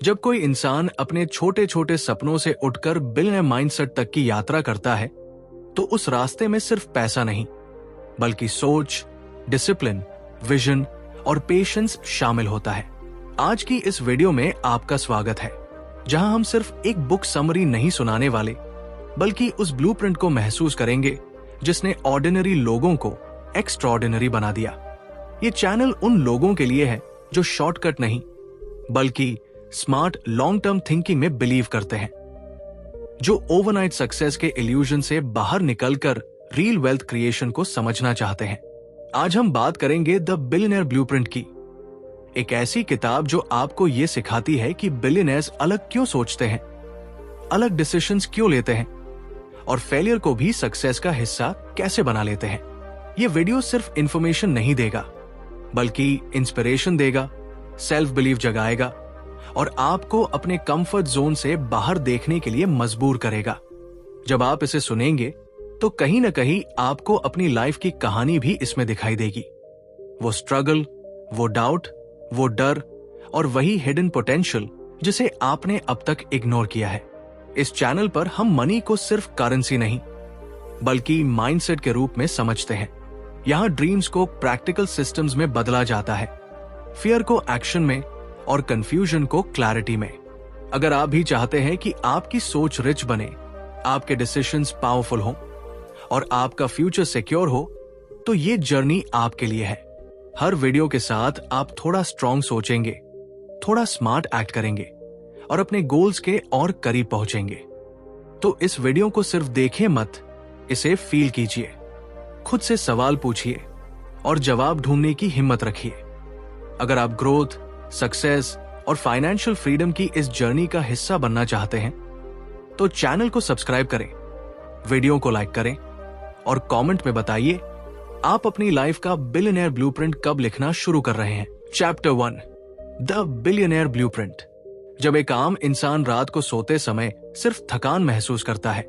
जब कोई इंसान अपने छोटे छोटे सपनों से उठकर बिलियनर माइंडसेट तक की यात्रा करता है, तो उस रास्ते में सिर्फ पैसा नहीं, बल्कि सोच, डिसिप्लिन, विजन और पेशेंस शामिल होता है। आज की इस वीडियो में आपका स्वागत है, जहां हम सिर्फ एक बुक समरी नहीं सुनाने वाले, बल्कि उस ब्लूप्रिंट को महसूस करेंगे जिसने ऑर्डिनरी लोगों को एक्स्ट्राऑर्डिनरी बना दिया। ये चैनल उन लोगों के लिए है जो शॉर्टकट नहीं, बल्कि स्मार्ट लॉन्ग टर्म थिंकिंग में बिलीव करते हैं, जो ओवरनाइट सक्सेस के इल्यूजन से बाहर निकलकर रियल वेल्थ क्रिएशन को समझना चाहते हैं। आज हम बात करेंगे द बिलियनेयर ब्लूप्रिंट की, एक ऐसी किताब जो आपको यह सिखाती है कि बिलियनर्स अलग क्यों सोचते हैं, अलग डिसीजंस क्यों लेते हैं और फेलियर को भी सक्सेस का हिस्सा कैसे बना लेते हैं। यह वीडियो सिर्फ इंफॉर्मेशन नहीं देगा, बल्कि इंस्पिरेशन देगा, सेल्फ बिलीव जगाएगा और आपको अपने कंफर्ट जोन से बाहर देखने के लिए मजबूर करेगा। जब आप इसे सुनेंगे तो कहीं ना कहीं आपको अपनी लाइफ की कहानी भी इसमें दिखाई देगी। वो स्ट्रगल, वो डाउट, वो डर और वही हिडन पोटेंशियल जिसे आपने अब तक इग्नोर किया है। इस चैनल पर हम मनी को सिर्फ करेंसी नहीं, बल्कि माइंडसेट के रूप में समझते हैं। यहां ड्रीम्स को प्रैक्टिकल सिस्टम्स में बदला जाता है, फियर को एक्शन में और कंफ्यूजन को क्लैरिटी में। अगर आप भी चाहते हैं कि आपकी सोच रिच बने, आपके डिसीजंस पावरफुल हों और आपका फ्यूचर सिक्योर हो, तो ये जर्नी आपके लिए है। हर वीडियो के साथ आप थोड़ा स्ट्रांग सोचेंगे, थोड़ा स्मार्ट एक्ट करेंगे और अपने गोल्स के और करीब पहुंचेंगे। तो इस वीडियो को सिर्फ देखें मत, इसे फील कीजिए, खुद से सवाल पूछिए और जवाब ढूंढने की हिम्मत रखिए। अगर आप ग्रोथ, सक्सेस और फाइनेंशियल फ्रीडम की इस जर्नी का हिस्सा बनना चाहते हैं, तो चैनल को सब्सक्राइब करें, वीडियो को लाइक करें और कमेंट में बताइए आप अपनी लाइफ का बिलियनेयर ब्लूप्रिंट कब लिखना शुरू कर रहे हैं। Chapter 1, the billionaire blueprint. जब एक आम इंसान रात को सोते समय सिर्फ थकान महसूस करता है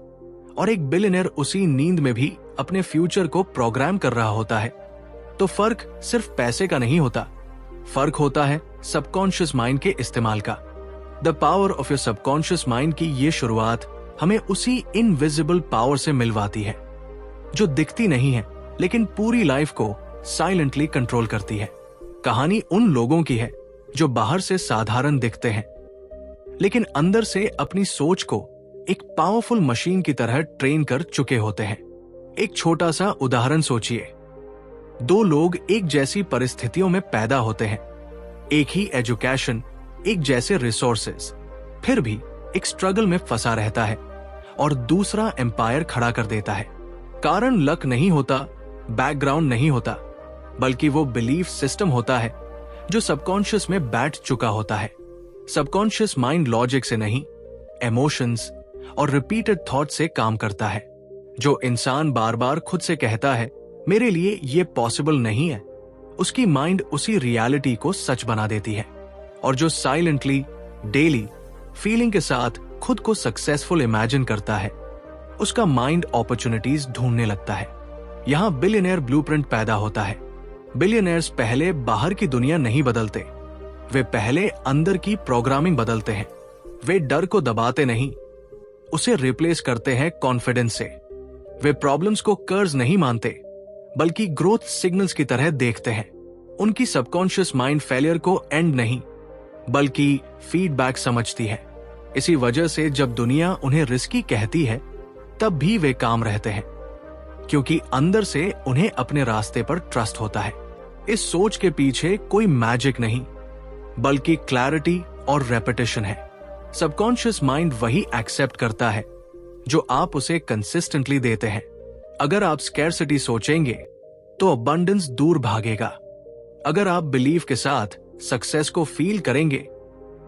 और एक बिलियनेयर उसी नींद में भी अपने फ्यूचर को प्रोग्राम कर रहा होता है, तो फर्क सिर्फ पैसे का नहीं होता, फर्क होता है सबकॉन्शियस माइंड के इस्तेमाल का। The power of your subconscious mind की ये शुरुआत हमें उसी इनविजिबल पावर से मिलवाती है, जो दिखती नहीं है लेकिन पूरी लाइफ को साइलेंटली कंट्रोल करती है। कहानी उन लोगों की है जो बाहर से साधारण दिखते हैं, लेकिन अंदर से अपनी सोच को एक पावरफुल मशीन की तरह ट्रेन कर चुके होते हैं। एक छोटा सा उदाहरण सोचिए। दो लोग एक जैसी परिस्थितियों में पैदा होते हैं, एक ही एजुकेशन, एक जैसे रिसोर्सेज, फिर भी एक स्ट्रगल में फंसा रहता है और दूसरा एम्पायर खड़ा कर देता है। कारण लक नहीं होता, बैकग्राउंड नहीं होता, बल्कि वो बिलीफ सिस्टम होता है जो सबकॉन्शियस में बैठ चुका होता है। सबकॉन्शियस माइंड लॉजिक से नहीं, इमोशंस और रिपीटेड थॉट से काम करता है। जो इंसान बार बार खुद से कहता है मेरे लिए ये पॉसिबल नहीं है, उसकी माइंड उसी रियलिटी को सच बना देती है। और जो साइलेंटली, डेली फीलिंग के साथ खुद को सक्सेसफुल इमेजिन करता है, उसका माइंड अपॉर्चुनिटीज ढूंढने लगता है। यहां बिलियनेयर ब्लूप्रिंट पैदा होता है। बिलियनेयर्स पहले बाहर की दुनिया नहीं बदलते, वे पहले अंदर की प्रोग्रामिंग बदलते हैं। वे डर को दबाते नहीं, उसे रिप्लेस करते हैं कॉन्फिडेंस से। वे प्रॉब्लम्स को कर्ज नहीं मानते, बल्कि ग्रोथ सिग्नल्स की तरह देखते हैं। उनकी सबकॉन्शियस माइंड फेलियर को एंड नहीं, बल्कि फीडबैक समझती है। इसी वजह से जब दुनिया उन्हें रिस्की कहती है, तब भी वे काम रहते हैं, क्योंकि अंदर से उन्हें अपने रास्ते पर ट्रस्ट होता है। इस सोच के पीछे कोई मैजिक नहीं, बल्कि क्लैरिटी और रेपिटेशन है। सबकॉन्शियस माइंड वही एक्सेप्ट करता है जो आप उसे कंसिस्टेंटली देते हैं। अगर आप स्कैरसिटी सोचेंगे तो अबंडेंस दूर भागेगा। अगर आप बिलीव के साथ सक्सेस को फील करेंगे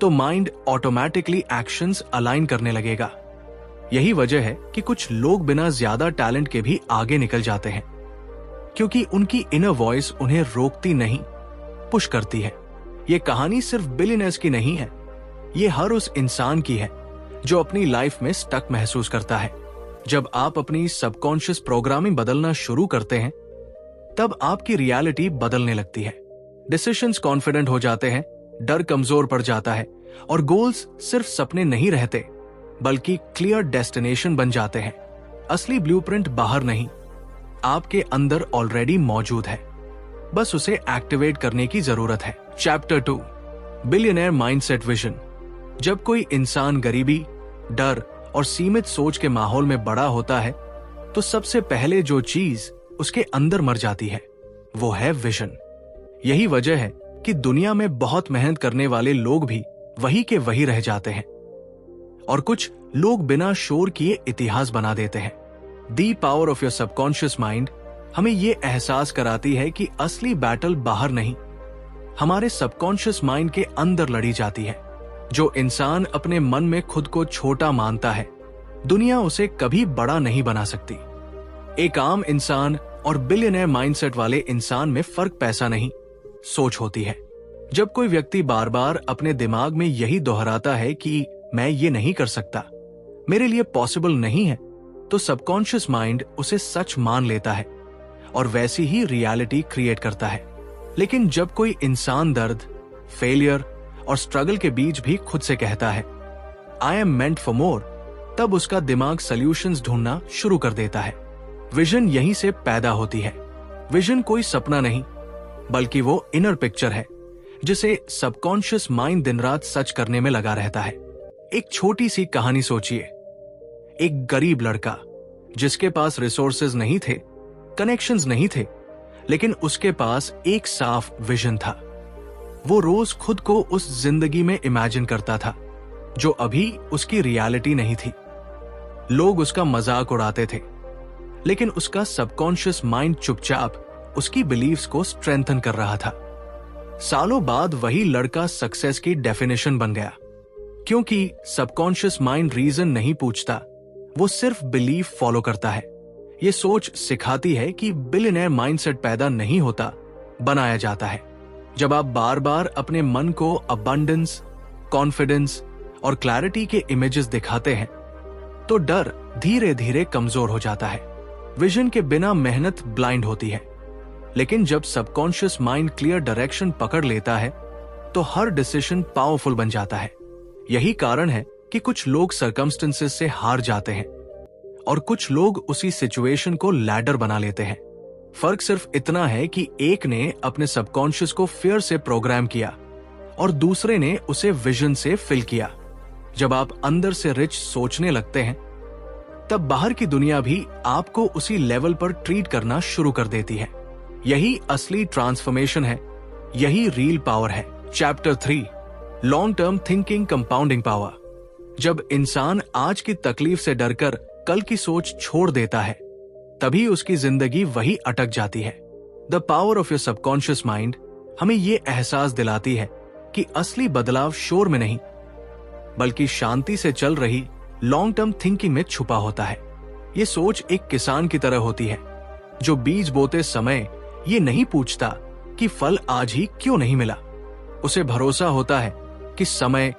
तो माइंड ऑटोमेटिकली एक्शंस अलाइन करने लगेगा। यही वजह है कि कुछ लोग बिना ज्यादा टैलेंट के भी आगे निकल जाते हैं, क्योंकि उनकी इनर वॉइस उन्हें रोकती नहीं, पुश करती है। ये कहानी सिर्फ बिलियनर्स की नहीं है, ये हर उस इंसान की है जो अपनी लाइफ में स्टक महसूस करता है। जब आप अपनी सबकॉन्शियस प्रोग्रामिंग बदलना शुरू करते हैं, तब आपकी रियलिटी बदलने लगती है। डिसीजंस कॉन्फिडेंट हो जाते हैं, डर कमजोर पड़ जाता है और गोल्स सिर्फ सपने नहीं रहते, बल्कि क्लियर डेस्टिनेशन बन जाते हैं। असली ब्लूप्रिंट बाहर नहीं, आपके अंदर ऑलरेडी मौजूद है, बस उसे एक्टिवेट करने की जरूरत है। Chapter 2, billionaire mindset vision. जब कोई इंसान गरीबी, डर और सीमित सोच के माहौल में बड़ा होता है, तो सबसे पहले जो चीज उसके अंदर मर जाती है वो है विजन। यही वजह है कि दुनिया में बहुत मेहनत करने वाले लोग भी वही के वही रह जाते हैं, और कुछ लोग बिना शोर किए इतिहास बना देते हैं। The power of your subconscious mind हमें यह एहसास कराती है कि असली बैटल बाहर नहीं, हमारे सबकॉन्शियस माइंड के अंदर लड़ी जाती है। जो इंसान अपने मन में खुद को छोटा मानता है, दुनिया उसे कभी बड़ा नहीं बना सकती। एक आम इंसान और बिलियनेयर माइंडसेट वाले इंसान में फर्क पैसा नहीं, सोच होती है। जब कोई व्यक्ति बार बार अपने दिमाग में यही दोहराता है कि मैं ये नहीं कर सकता, मेरे लिए पॉसिबल नहीं है, तो सबकॉन्शियस माइंड उसे सच मान लेता है और वैसी ही रियलिटी क्रिएट करता है। लेकिन जब कोई इंसान दर्द, फेलियर और स्ट्रगल के बीच भी खुद से कहता है I am meant for more, तब उसका दिमाग सॉल्यूशंस ढूंढना शुरू कर देता है। विजन यहीं से पैदा होती है। विजन कोई सपना नहीं, बल्कि वो इनर पिक्चर है जिसे सबकॉन्शियस माइंड दिन रात सच करने में लगा रहता है। एक छोटी सी कहानी सोचिए। एक गरीब लड़का जिसके पास रिसोर्सेज नहीं थे, कनेक्शंस नहीं थे, लेकिन उसके पास एक साफ विजन था। वो रोज खुद को उस जिंदगी में इमेजिन करता था जो अभी उसकी रियलिटी नहीं थी। लोग उसका मजाक उड़ाते थे, लेकिन उसका सबकॉन्शियस माइंड चुपचाप उसकी बिलीव्स को स्ट्रेंथन कर रहा था। सालों बाद वही लड़का सक्सेस की डेफिनेशन बन गया, क्योंकि सबकॉन्शियस माइंड रीजन नहीं पूछता, वो सिर्फ बिलीफ फॉलो करता है। ये सोच सिखाती है कि बिलियनेयर माइंडसेट पैदा नहीं होता, बनाया जाता है। जब आप बार बार अपने मन को अबंडेंस, कॉन्फिडेंस और क्लैरिटी के इमेजेस दिखाते हैं, तो डर धीरे धीरे कमजोर हो जाता है। विजन के बिना मेहनत ब्लाइंड होती है, लेकिन जब सबकॉन्शियस माइंड क्लियर डायरेक्शन पकड़ लेता है, तो हर डिसीजन पावरफुल बन जाता है। यही कारण है कि कुछ लोग सर्कमस्टेंसेस से हार जाते हैं और कुछ लोग उसी सिचुएशन को लैडर बना लेते हैं। फर्क सिर्फ इतना है कि एक ने अपने सबकॉन्शियस को फियर से प्रोग्राम किया और दूसरे ने उसे विजन से फिल किया। जब आप अंदर से रिच सोचने लगते हैं, तब बाहर की दुनिया भी आपको उसी लेवल पर ट्रीट करना शुरू कर देती है। यही असली ट्रांसफॉर्मेशन है, यही रियल पावर है। Chapter 3, long term thinking compounding power. जब इंसान आज की तकलीफ से डरकर कल की सोच छोड़ देता है, तभी उसकी जिंदगी वही अटक जाती है। The power of your subconscious mind हमें यह एहसास दिलाती है कि असली बदलाव शोर में नहीं, बल्कि शांति से चल रही लॉन्ग टर्म थिंकिंग में छुपा होता है। ये सोच एक किसान की तरह होती है, जो बीज बोते समय ये नहीं पूछता कि फल आज ही क्यों नहीं मिला। उसे भरोसा होता है कि समय,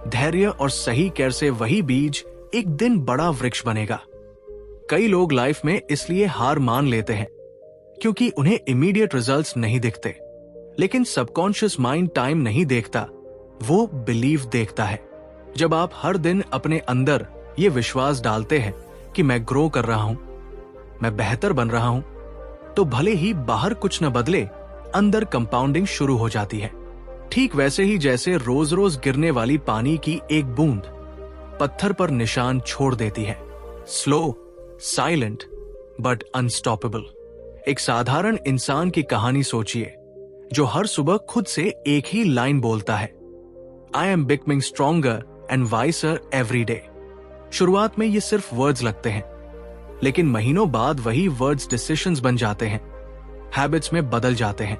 धैर्य और सही केयर से वही बीज एक दिन बड़ा वृक्ष बनेगा। कई लोग लाइफ में इसलिए हार मान लेते हैं क्योंकि उन्हें इमीडिएट रिजल्ट्स नहीं दिखते, लेकिन सबकॉन्शियस माइंड टाइम नहीं देखता, वो बिलीव देखता है। जब आप हर दिन अपने अंदर ये विश्वास डालते हैं कि मैं ग्रो कर रहा हूं, मैं बेहतर बन रहा हूं, तो भले ही बाहर कुछ न बदले, अंदर कंपाउंडिंग शुरू हो जाती है। ठीक वैसे ही जैसे रोज रोज गिरने वाली पानी की एक बूंद पत्थर पर निशान छोड़ देती है। Slow, silent but unstoppable. एक साधारण इंसान की कहानी सोचिए, जो हर सुबह खुद से एक ही लाइन बोलता है, I am becoming stronger and wiser every day. शुरुआत में ये सिर्फ वर्ड्स लगते हैं, लेकिन महीनों बाद वही वर्ड्स डिसीजंस बन जाते हैं, हैबिट्स में बदल जाते हैं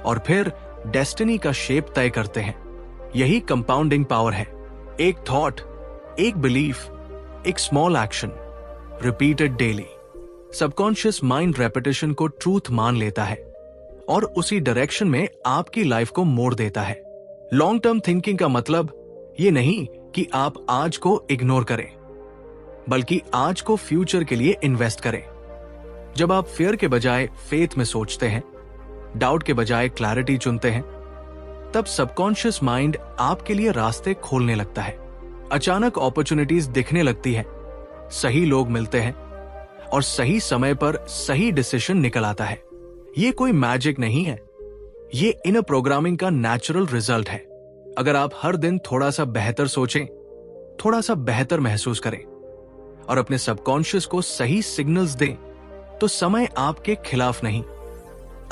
और फिर डेस्टिनी का शेप तय करते हैं। यही कंपाउंडिंग पावर है। एक थॉट, एक बिलीफ, एक small action repeated daily. Subconscious mind repetition को ट्रूथ मान लेता है और उसी डायरेक्शन में आपकी लाइफ को मोड़ देता है। लॉन्ग टर्म थिंकिंग का मतलब ये नहीं कि आप आज को इग्नोर करें, बल्कि आज को फ्यूचर के लिए इन्वेस्ट करें। जब आप फियर के बजाय फेथ में सोचते हैं, डाउट के बजाय क्लैरिटी चुनते हैं, तब सबकॉन्शियस माइंड आपके लिए रास्ते खोलने लगता है। अचानक अपॉर्चुनिटीज दिखने लगती है, सही लोग मिलते हैं और सही समय पर सही डिसीजन निकल आता है। ये कोई मैजिक नहीं है, ये इनर प्रोग्रामिंग का नेचुरल रिजल्ट है। अगर आप हर दिन थोड़ा सा बेहतर सोचें, थोड़ा सा बेहतर महसूस करें और अपने सबकॉन्शियस को सही सिग्नल्स दें, तो समय आपके खिलाफ नहीं,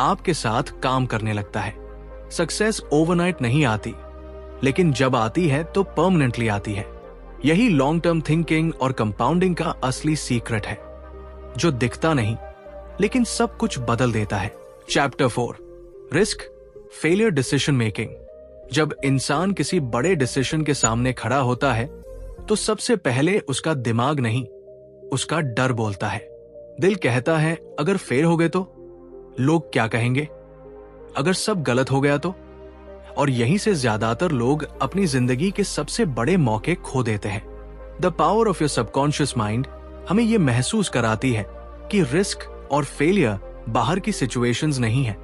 आपके साथ काम करने लगता है। सक्सेस ओवरनाइट नहीं आती, लेकिन जब आती है तो परमानेंटली आती है। यही लॉन्ग टर्म थिंकिंग और कंपाउंडिंग का असली सीक्रेट है, जो दिखता नहीं लेकिन सब कुछ बदल देता है। Chapter 4, risk, failure, decision making. जब इंसान किसी बड़े डिसीजन के सामने खड़ा होता है तो सबसे पहले उसका दिमाग नहीं, उसका डर बोलता है। दिल कहता है अगर फेल हो गए तो, लोग क्या कहेंगे, अगर सब गलत हो गया तो। और यहीं से ज्यादातर लोग अपनी जिंदगी के सबसे बड़े मौके खो देते हैं। The power of your subconscious mind हमें यह महसूस कराती है कि रिस्क और फेलियर बाहर की सिचुएशंस नहीं है,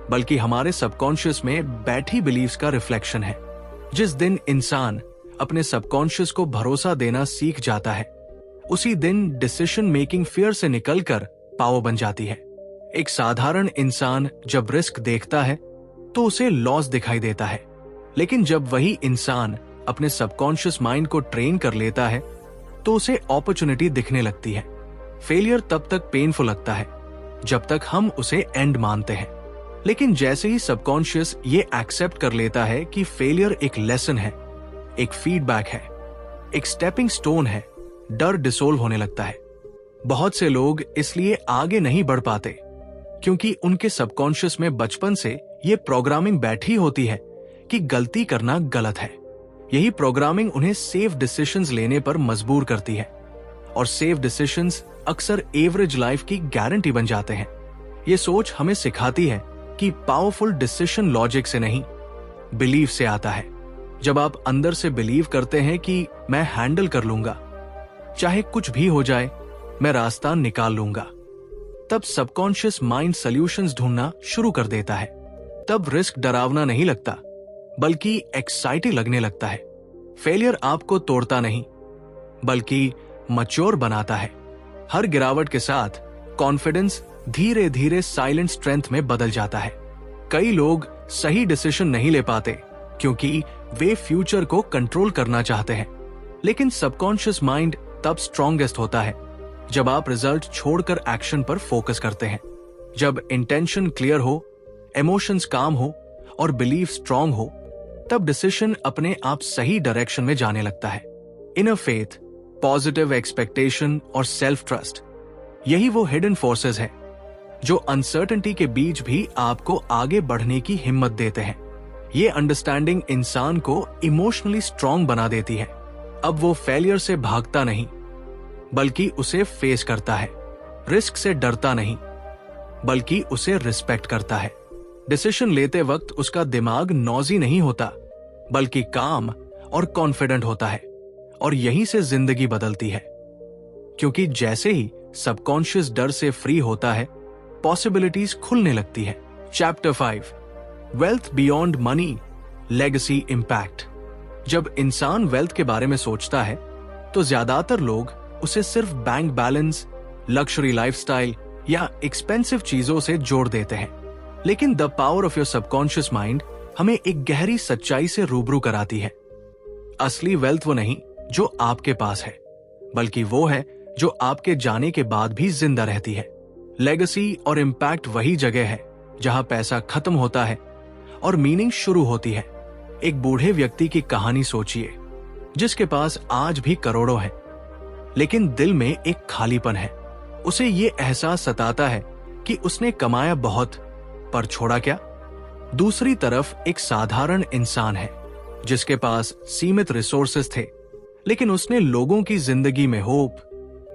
बल्कि हमारे सबकॉन्शियस में बैठी बिलीव्स का रिफ्लेक्शन है। जिस दिन इंसान अपने सबकॉन्शियस को भरोसा देना सीख जाता है, उसी दिन डिसीजन मेकिंग फियर से निकलकर पावर बन जाती है। एक साधारण इंसान जब रिस्क देखता है तो उसे लॉस दिखाई देता है, लेकिन जब वही इंसान अपने सबकॉन्शियस माइंड को ट्रेन कर लेता है तो उसे अपॉर्चुनिटी दिखने लगती है। फेलियर तब तक पेनफुल लगता है जब तक हम उसे एंड मानते हैं, लेकिन जैसे ही सबकॉन्शियस ये एक्सेप्ट कर लेता है कि फेलियर एक लेसन है, एक फीडबैक है, एक स्टेपिंग स्टोन है, डर डिसोल्व होने लगता है। बहुत से लोग इसलिए आगे नहीं बढ़ पाते क्योंकि उनके सबकॉन्शियस में बचपन से ये प्रोग्रामिंग बैठी होती है कि गलती करना गलत है। यही प्रोग्रामिंग उन्हें सेफ डिसीजंस लेने पर मजबूर करती है, और सेफ डिसीजंस अक्सर एवरेज लाइफ की गारंटी बन जाते हैं। ये सोच हमें सिखाती है कि पावरफुल डिसीजन लॉजिक से नहीं, बिलीव से आता है। जब आप अंदर से बिलीव करते हैं कि मैं हैंडल कर लूंगा, चाहे कुछ भी हो जाए, मैं रास्ता निकाल लूंगा, तब सबकॉन्शियस माइंड सॉल्यूशंस ढूंढना शुरू कर देता है। तब रिस्क डरावना नहीं लगता, बल्कि एक्साइटिंग लगने लगता है। फेलियर आपको तोड़ता नहीं, बल्कि मैच्योर बनाता है। हर गिरावट के साथ कॉन्फिडेंस धीरे धीरे साइलेंट स्ट्रेंथ में बदल जाता है। कई लोग सही डिसीजन नहीं ले पाते क्योंकि वे फ्यूचर को कंट्रोल करना चाहते हैं, लेकिन सबकॉन्शियस माइंड तब स्ट्रॉन्गेस्ट होता है जब आप रिजल्ट छोड़कर एक्शन पर फोकस करते हैं। जब इंटेंशन क्लियर हो, इमोशंस काम हो और बिलीफ स्ट्रांग हो, तब डिसीजन अपने आप सही डायरेक्शन में जाने लगता है। इनर फेथ, पॉजिटिव एक्सपेक्टेशन और सेल्फ ट्रस्ट, यही वो हिडन फोर्सेस है जो अनसर्टेनिटी के बीच भी आपको आगे बढ़ने की हिम्मत देते हैं। ये अंडरस्टैंडिंग इंसान को इमोशनली स्ट्रांग बना देती है। अब वो फेलियर से भागता नहीं, बल्कि उसे फेस करता है। रिस्क से डरता नहीं, बल्कि उसे रिस्पेक्ट करता है। डिसीजन लेते वक्त उसका दिमाग नॉजी नहीं होता, बल्कि काम और कॉन्फिडेंट होता है। और यहीं से जिंदगी बदलती है, क्योंकि जैसे ही सबकॉन्शियस डर से फ्री होता है, पॉसिबिलिटीज खुलने लगती है। Chapter 5, wealth beyond money, legacy impact. जब इंसान वेल्थ के बारे में सोचता है तो ज्यादातर लोग उसे सिर्फ बैंक बैलेंस, लग्जरी लाइफस्टाइल या एक्सपेंसिव चीजों से जोड़ देते हैं। लेकिन the power of your subconscious mind हमें एक गहरी सच्चाई से रूबरू कराती है। असली वेल्थ वो नहीं जो आपके पास है, बल्कि वो है जो आपके जाने के बाद भी जिंदा रहती है। लेगेसी और इम्पैक्ट वही जगह है जहां पैसा खत्म होता है और मीनिंग शुरू होती है। एक बूढ़े व्यक्ति की कहानी सोचिए, जिसके पास आज भी करोड़ों हैं, लेकिन दिल में एक खालीपन है। उसे ये एहसास सताता है कि उसने कमाया बहुत, पर छोड़ा क्या। दूसरी तरफ एक साधारण इंसान है जिसके पास सीमित रिसोर्सेस थे, लेकिन उसने लोगों की जिंदगी में होप,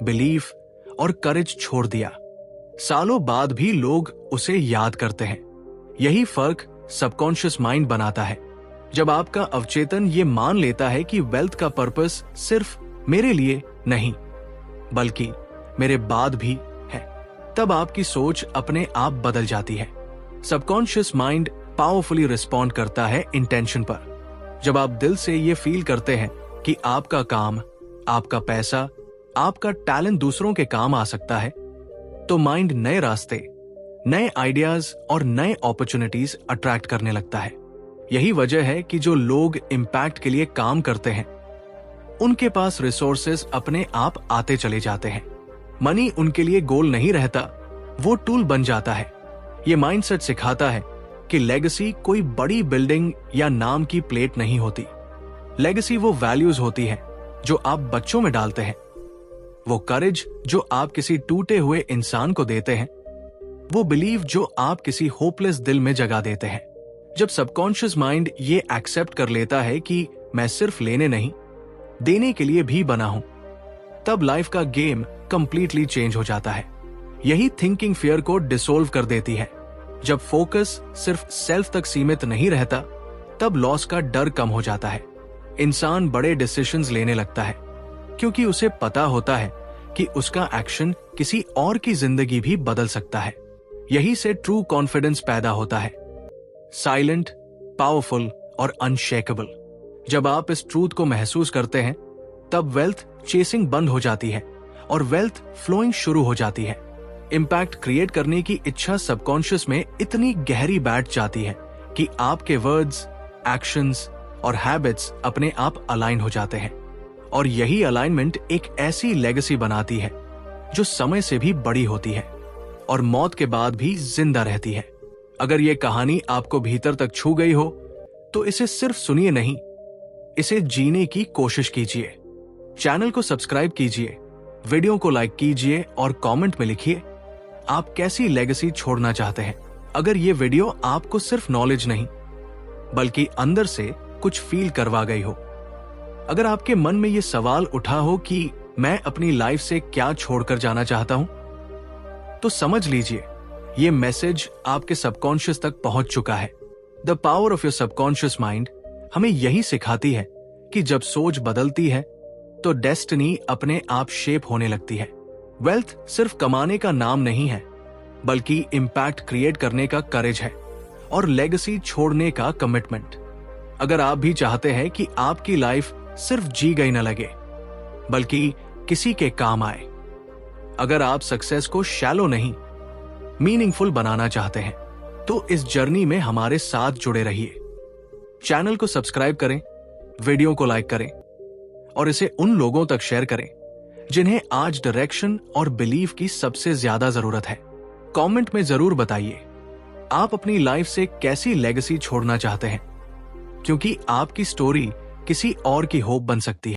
बिलीफ और करेज छोड़ दिया। सालों बाद भी लोग उसे याद करते हैं। यही फर्क सबकॉन्शियस माइंड बनाता है। जब आपका अवचेतन ये मान लेता है कि वेल्थ का पर्पस सिर्फ मेरे लिए नहीं, बल्कि मेरे बाद भी है, तब आपकी सोच अपने आप बदल जाती है। सबकॉन्शियस माइंड पावरफुली रिस्पॉन्ड करता है इंटेंशन पर। जब आप दिल से ये फील करते हैं कि आपका काम, आपका पैसा, आपका टैलेंट दूसरों के काम आ सकता है, तो माइंड नए रास्ते, नए आइडियाज और नए अपॉर्चुनिटीज अट्रैक्ट करने लगता है। यही वजह है कि जो लोग इम्पैक्ट के लिए काम करते हैं, उनके पास रिसोर्सेज अपने आप आते चले जाते हैं। मनी उनके लिए गोल नहीं रहता, वो टूल बन जाता है। ये माइंडसेट सिखाता है कि लेगेसी कोई बड़ी बिल्डिंग या नाम की प्लेट नहीं होती। लेगेसी वो वैल्यूज होती है जो आप बच्चों में डालते हैं, वो करेज जो आप किसी टूटे हुए इंसान को देते हैं, वो बिलीव जो आप किसी होपलेस दिल में जगा देते हैं। जब सबकॉन्शियस माइंड ये एक्सेप्ट कर लेता है कि मैं सिर्फ लेने नहीं, देने के लिए भी बना हूं, तब लाइफ का गेम कंप्लीटली चेंज हो जाता है। यही थिंकिंग फियर को डिसोल्व कर देती है। जब फोकस सिर्फ सेल्फ तक सीमित नहीं रहता, तब लॉस का डर कम हो जाता है। इंसान बड़े डिसीजंस लेने लगता है क्योंकि उसे पता होता है कि उसका एक्शन किसी और की जिंदगी भी बदल सकता है। यही से ट्रू कॉन्फिडेंस पैदा होता है, साइलेंट, पावरफुल और अनशेकेबल। जब आप इस ट्रूथ को महसूस करते हैं, तब वेल्थ चेसिंग बंद हो जाती है और वेल्थ फ्लोइंग शुरू हो जाती है। इम्पैक्ट क्रिएट करने की इच्छा सबकॉन्शियस में इतनी गहरी बैठ जाती है कि आपके वर्ड्स, एक्शंस और हैबिट्स अपने आप अलाइन हो जाते हैं। और यही अलाइनमेंट एक ऐसी लेगेसी बनाती है जो समय से भी बड़ी होती है और मौत के बाद भी जिंदा रहती है। अगर ये कहानी आपको भीतर तक छू गई हो, तो इसे सिर्फ सुनिए नहीं, इसे जीने की कोशिश कीजिए। चैनल को सब्सक्राइब कीजिए, वीडियो को लाइक कीजिए और कमेंट में लिखिए आप कैसी लेगेसी छोड़ना चाहते हैं। अगर ये वीडियो आपको सिर्फ नॉलेज नहीं, बल्कि अंदर से कुछ फील करवा गई हो, अगर आपके मन में ये सवाल उठा हो कि मैं अपनी लाइफ से क्या छोड़कर जाना चाहता हूं, तो समझ लीजिए ये मैसेज आपके सबकॉन्शियस तक पहुंच चुका है। The power of your subconscious mind हमें यही सिखाती है कि जब सोच बदलती है तो डेस्टिनी अपने आप शेप होने लगती है। वेल्थ सिर्फ कमाने का नाम नहीं है, बल्कि इम्पैक्ट क्रिएट करने का करेज है और लेगेसी छोड़ने का कमिटमेंट। अगर आप भी चाहते हैं कि आपकी लाइफ सिर्फ जी गई न लगे, बल्कि किसी के काम आए, अगर आप सक्सेस को शैलो नहीं, मीनिंगफुल बनाना चाहते हैं, तो इस जर्नी में हमारे साथ जुड़े रहिए। चैनल को सब्सक्राइब करें, वीडियो को लाइक करें और इसे उन लोगों तक शेयर करें जिन्हें आज डायरेक्शन और बिलीफ की सबसे ज्यादा जरूरत है। कमेंट में जरूर बताइए आप अपनी लाइफ से कैसी लेगेसी छोड़ना चाहते हैं, क्योंकि आपकी स्टोरी किसी और की होप बन सकती है।